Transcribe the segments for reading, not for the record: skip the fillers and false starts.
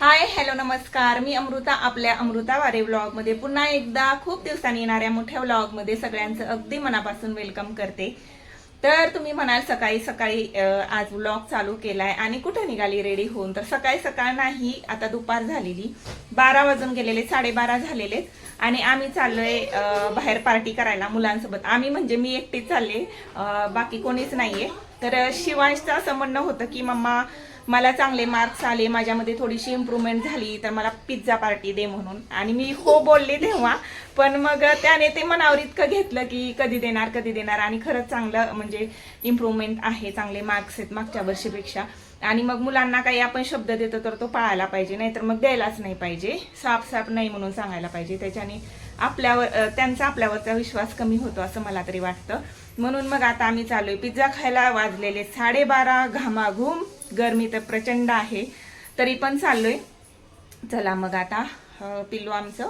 Hi hello नमस्कार, मी अमृता आपल्या अमृता वारे व्लॉगमध्ये पुन्हा एकदा खूप दिवसांनी येणाऱ्या मोठ्या व्लॉगमध्ये सगळ्यांचं अगदी मनापासून वेलकम करते. तर तुम्ही म्हणाल सकाळी सकाळी आज व्लॉग चालू केलाय आणि कुठे निघाली रेडी होऊन. तर सकाळी सकाळ नाही, आता दुपार झालेली 12 वाजून गेलेले, 12:30 झालेले आणि आम्ही चाललोय बाहेर पार्टी करायला मुलांसोबत. आम्ही म्हणजे मी एकटीच चालले, बाकी कोणीच नाहीये. तर शिवांशचं असं म्हणणं होतं की मम्मा मला चांगले मार्क्स आले, माझ्यामध्ये थोडीशी इम्प्रूव्हमेंट झाली, तर मला पिझ्झा पार्टी दे म्हणून. आणि मी हो बोलले तेव्हा, पण मग त्याने ते मनावर इतकं घेतलं की कधी देणार कधी देणार. आणि खरंच चांगलं म्हणजे इम्प्रूव्हमेंट आहे, चांगले मार्क्स आहेत मागच्या वर्षीपेक्षा. आणि मग मुलांना काही आपण शब्द देतो तर तो पाळायला पाहिजे, नाहीतर मग द्यायलाच नाही पाहिजे. साफ नाही म्हणून सांगायला पाहिजे. त्याच्याने आपल्यावर त्यांचा आपल्यावरचा विश्वास कमी होतो असं मला तरी वाटतं. म्हणून मग आता आम्ही चाललोय पिझ्झा खायला. वाजलेले 12:30, घामाघूम, गरमी तर प्रचंड आहे, तरी पण चाललोय. चला मग आता पिल्लू आमचं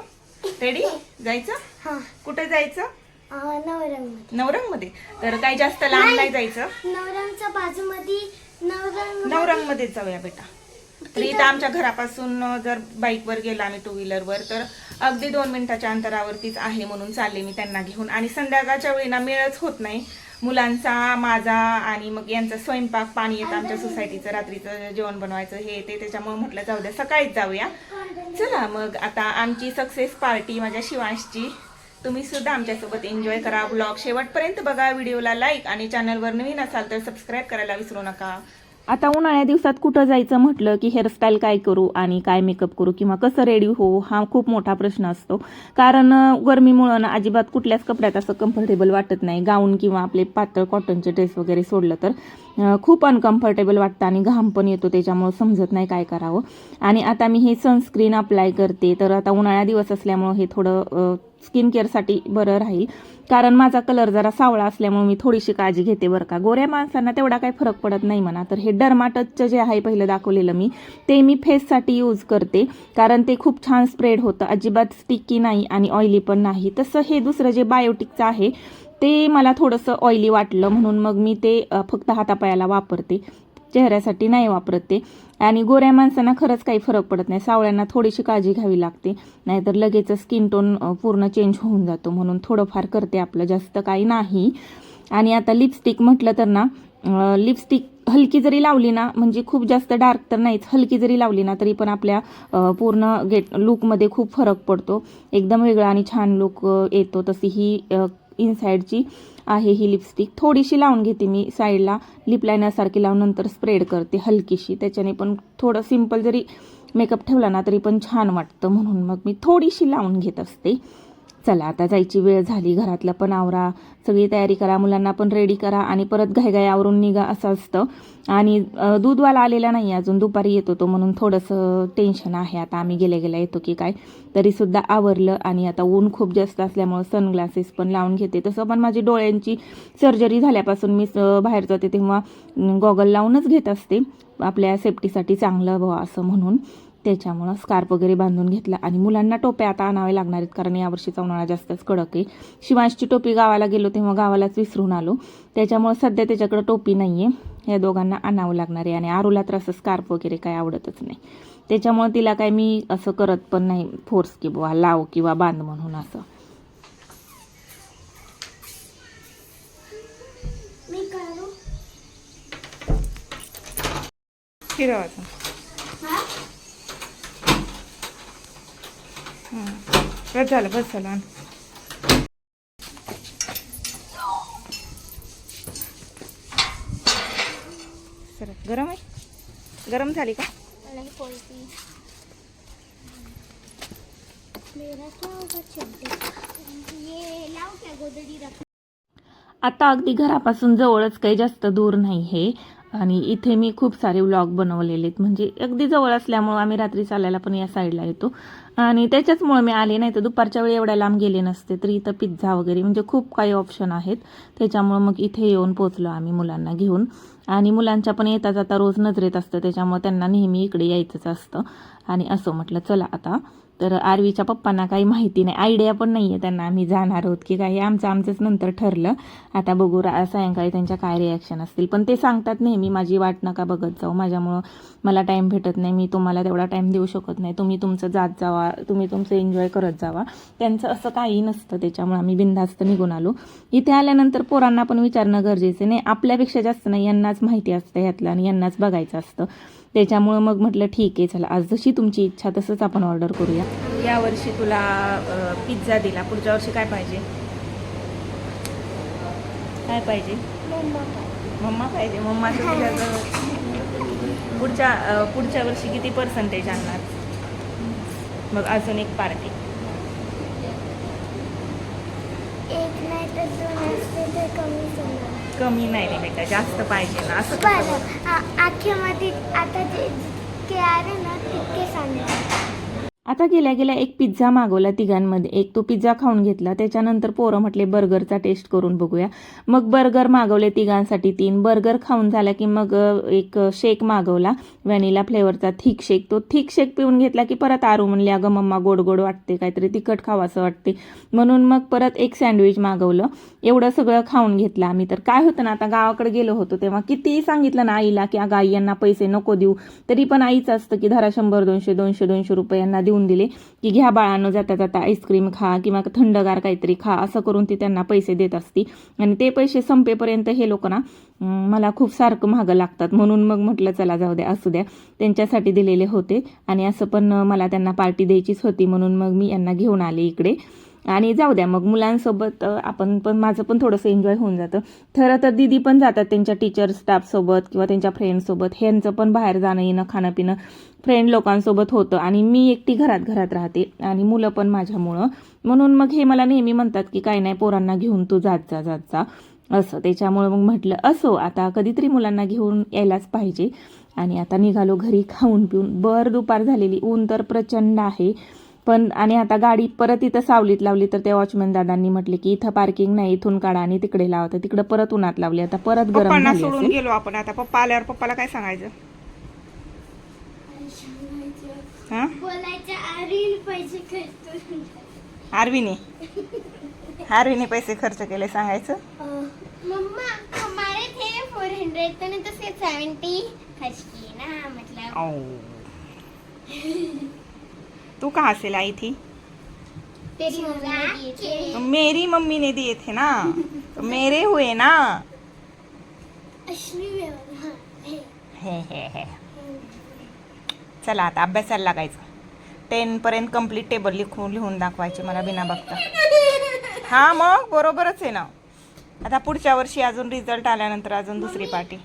रेडी जायचं. कुठे जायचं? नवरंग मध्ये. तर काही जास्त लांब नाही जायचं, नवरंगच्या बाजूमध्ये नवरंग मध्ये जाऊया बेटा. तर इथं आमच्या घरापासून जर बाईकवर गेलो आम्ही, टू व्हीलरवर, तर अगदी 2 मिनिटाच्या अंतरावरतीच आहे. म्हणून चालले मी त्यांना घेऊन. आणि संध्याकाळच्या वेळी ना मेळच होत नाही मुलांचा, माझा आणि मग यांचा स्वयंपाक पाणी येतं आमच्या सोसायटीचं, रात्रीचं जेवण बनवायचं हे ते. त्याच्यामुळे म्हटलं जाऊ द्या, सकाळीच जाऊया. चला मग आता आमची सक्सेस पार्टी माझ्या शिवांशची. तुम्ही सुद्धा आमच्यासोबत एन्जॉय करा. ब्लॉग शेवटपर्यंत बघा, व्हिडिओला लाईक आणि चॅनलवर नवीन असाल तर सबस्क्राईब करायला विसरू नका. आता उन्हाळ्या दिवसात कुठं जायचं म्हटलं की हेअरस्टाईल काय करू आणि काय मेकअप करू किंवा कसं रेडी हो, हा खूप मोठा प्रश्न असतो. कारण गरमीमुळं ना अजिबात कुठल्याच कपड्यात असं कम्फर्टेबल वाटत नाही. गाऊन किंवा आपले पातळ कॉटनचे ड्रेस वगैरे सोडलं तर खूप अनकम्फर्टेबल वाटतं आणि घाम पण येतो, त्याच्यामुळे समजत नाही काय करावं. आणि आता मी हे सनस्क्रीन अप्लाय करते. तर आता उन्हाळ्या दिवस असल्यामुळं हे थोडं स्किन केअरसाठी बरं राहील. कारण माझा कलर जरा सावळा असल्यामुळे मी थोडीशी काळजी घेते बरं का. गोऱ्या माणसांना तेवढा काही फरक पडत नाही म्हणा. तर हे डर्माटचचं जे आहे पहिलं दाखवलेलं मी, ते मी फेससाठी यूज करते. कारण ते खूप छान स्प्रेड होतं, अजिबात स्टिकी नाही आणि ऑइली पण नाही. तसं हे दुसरं जे बायोटिकचं आहे ते मला थोडंसं ऑइली वाटलं, म्हणून मग मी ते फक्त हातापायाला वापरते, चेहऱ्यासाठी नाही वापरत ते. आणि गोऱ्या माणसांना खरंच काही फरक पडत नाही, सावळ्यांना थोडीशी काळजी घ्यावी लागते, नाहीतर लगेच स्किन टोन पूर्ण चेंज होऊन जातो. म्हणून थोडंफार करते, आपलं जास्त काही नाही. आणि आता लिपस्टिक म्हटलं तर ना, लिपस्टिक हलकी जरी लावली ना, म्हणजे खूप जास्त डार्क तर नाहीच, हलकी जरी लावली ना तरी पण आपल्या पूर्ण लुकमध्ये खूप फरक पडतो. एकदम वेगळा आणि छान लुक येतो. तशी ही इनसाइडची आहे ही लिपस्टिक. थोडीशी लावून घेते मी साईडला, लिप लायनरसारखी लावून नंतर स्प्रेड करते हलकीशी. त्याच्याने पण थोडं सिंपल जरी मेकअप ठेवला ना तरी पण छान वाटतं, म्हणून मग मी थोडीशी लावून घेत असते. चला आता जायची वेळ झाली. घरातलं पण आवरा, सगळी तयारी करा, मुलांना पण रेडी करा आणि परत घाईघाई आवरून निघा असं असतं. आणि दूधवाला आलेला नाही अजून, दुपारी येतो तो, म्हणून थोडंसं टेन्शन आहे. आता आम्ही गेल्या येतो की काय, तरीसुद्धा आवरलं. आणि आता ऊन खूप जास्त असल्यामुळं सनग्लासेस पण लावून घेते. तसं पण माझी डोळ्यांची सर्जरी झाल्यापासून मी बाहेर जाते तेव्हा गॉगल लावूनच घेत असते, आपल्या सेफ्टीसाठी चांगलं व्हा असं म्हणून. त्याच्यामुळं स्कार्फ वगैरे बांधून घेतला. आणि मुलांना टोप्या आता आणावे लागणार आहेत, कारण यावर्षीचा उन्हाळा जास्तच कडक आहे. शिवांशची टोपी गावाला गेलो तेव्हा गावालाच विसरून आलो, त्याच्यामुळे सध्या त्याच्याकडे टोपी नाही आहे. या दोघांना आणावं लागणार आहे. आणि आरूला तर असं स्कार्फ वगैरे काही आवडतच नाही, त्याच्यामुळे तिला काय मी असं करत पण नाही फोर्स की बुवा लाव किंवा बांध म्हणून असं. फिरवायचं बस झालं, बस झालं. सर गरम आहे, गरम झाली का? आता अगदी घरापासून जवळच, काही जास्त दूर नाही हे. आणि इथे मी खूप सारे व्लॉग बनवलेले आहेत, म्हणजे अगदी जवळ असल्यामुळं आम्ही रात्री चालायला पण या साईडला येतो. आणि त्याच्याचमुळे मी आले नाही तर दुपारच्या वेळी एवढ्या लांब गेले नसते. तर इथं पिझ्झा वगैरे म्हणजे खूप काही ऑप्शन आहेत. त्याच्यामुळं मग इथे येऊन पोचलो आम्ही मुलांना घेऊन. आणि मुलांच्या पण येता जाता रोज नजरेत असतं, त्याच्यामुळे त्यांना नेहमी इकडे यायचंच असतं. आणि असं म्हटलं चला आता. तर आरवीच्या पप्पांना काही माहिती नाही, आयडिया पण नाही आहे त्यांना आम्ही जाणार आहोत की काही. आमचंच नंतर ठरलं. आता बघू सायंकाळी त्यांच्या काय रिॲक्शन असतील. पण ते सांगतात नेहमी माझी वाट नका बघत जाऊ, माझ्यामुळं मला टाईम भेटत नाही, मी तुम्हाला तेवढा टाईम देऊ शकत नाही, तुम्ही तुमचं जात जावा, तुम्ही तुमचं एन्जॉय करत जावा. त्यांचं असं काही नसतं. त्याच्यामुळे आम्ही बिनधास्त निघून आलो. इथे आल्यानंतर पोरांना पण विचारणं गरजेचं नाही, आपल्यापेक्षा जास्त नाही यांनाच माहिती असतं ह्यातलं आणि यांनाच बघायचं असतं. त्याच्यामुळं मग म्हटलं ठीक आहे चला, आज जशी तुमची इच्छा तसंच आपण ऑर्डर करूया. यावर्षी तुला पिझ्झा दिला, पुढच्या वर्षी काय पाहिजे? काय पाहिजे? मम्मा पाहिजे. मम्माचं दिलं तर पुढच्या वर्षी किती पर्सेंटेज आणणार? मग अजून एक पार्टी. एक नाही तर 2 असते तर कमीच होणार. कमी नाही रे बेटा, जास्त पाहिजे ना. असं कसं बरं? बरं आख्यामध्ये आता जे जितके आहे ना तितके सांगा. आता गेल्या गेल्या एक पिझ्झा मागवला तिघांमध्ये. एक तो पिझ्झा खाऊन घेतला. त्याच्यानंतर पोरं म्हटले बर्गरचा टेस्ट करून बघूया. मग बर्गर मागवले तिघांसाठी 3. बर्गर खाऊन झाला की मग एक शेक मागवला व्हॅनिला फ्लेवरचा थिक शेक. तो थिक शेक पिऊन घेतला की परत आरू म्हणले अगं मम्मा गोड गोड वाटते, काहीतरी तिखट खावंसं वाटते, म्हणून मग परत एक सँडविच मागवलं. एवढं सगळं खाऊन घेतलं आम्ही. तर काय होतं ना, आता गावाकडे गेलो होतो तेव्हा कितीही सांगितलं ना आईला की अगं आई यांना पैसे नको देऊ, तरी पण आईचं असतं की धरा 100-200 रुपये यांना देऊन दिले की घ्या बाळांनो, जाता जाता आईस्क्रीम खा किंवा थंडगार काहीतरी खा, असं करून ती त्यांना पैसे देत असती. आणि ते पैसे संपेपर्यंत हे लोक ना मला खूप सारखं मागं लागतात. म्हणून मग म्हटलं चला जाऊ द्या, असू द्या, त्यांच्यासाठी दिलेले होते. आणि असं पण मला त्यांना पार्टी द्यायचीच होती, म्हणून मग मी यांना घेऊन आले इकडे. आणि जाऊ द्या मग मुलांसोबत आपण पण, माझं पण थोडंसं एन्जॉय होऊन जातं. खरं तर दीदी पण जातात त्यांच्या टीचर स्टाफसोबत किंवा त्यांच्या फ्रेंडसोबत. ह्यांचं पण बाहेर जाणं येणं खाणं पिणं फ्रेंड लोकांसोबत होतं. आणि मी एकटी घरात राहते आणि मुलं पण माझ्यामुळं. म्हणून मग हे मला नेहमी म्हणतात की काय नाही पोरांना घेऊन तू जात जा असं. त्याच्यामुळं मग म्हटलं असो, आता कधीतरी मुलांना घेऊन यायलाच पाहिजे. आणि आता निघालो घरी खाऊन पिऊन. दुपार झालेली, ऊन तर प्रचंड आहे. पण आणि आता गाडी परत इथं सावलीत लावली तर त्या वॉचमॅन दादांनी म्हटले की इथं पार्किंग नाही, इथून काढा आणि तिकडे लावा. तर तिकडे परत उन्हात लावली. आता परत गरम झाली सोडून गेलो आपण. आता पप्पा आल्यावर पप्पाला काय सांगायचं? बोलायचं आरवीने पैसे खर्च आरवीने पैसे खर्च केले सांगायचं. मम्मा हमारे थे 400 तूने तो सिर्फ 70 खर्च किए ना, मतलब तू कहाँ से लाई थी? तेरी मम्मी ने दिए थे। तो मेरी मम्मी ने दिए थे ना, तो मेरे हुए ना. अश्विनी में हाँ, हे. चला आता अभ्यासाला लागायचं. 10 पर्यंत कंप्लीट टेबल लिहून दाखवायचे मला बिना बघता. हा मग बरोबरच आहे ना. आता पुढच्या वर्षी अजून रिझल्ट आल्यानंतर अजून दुसरी पार्टी.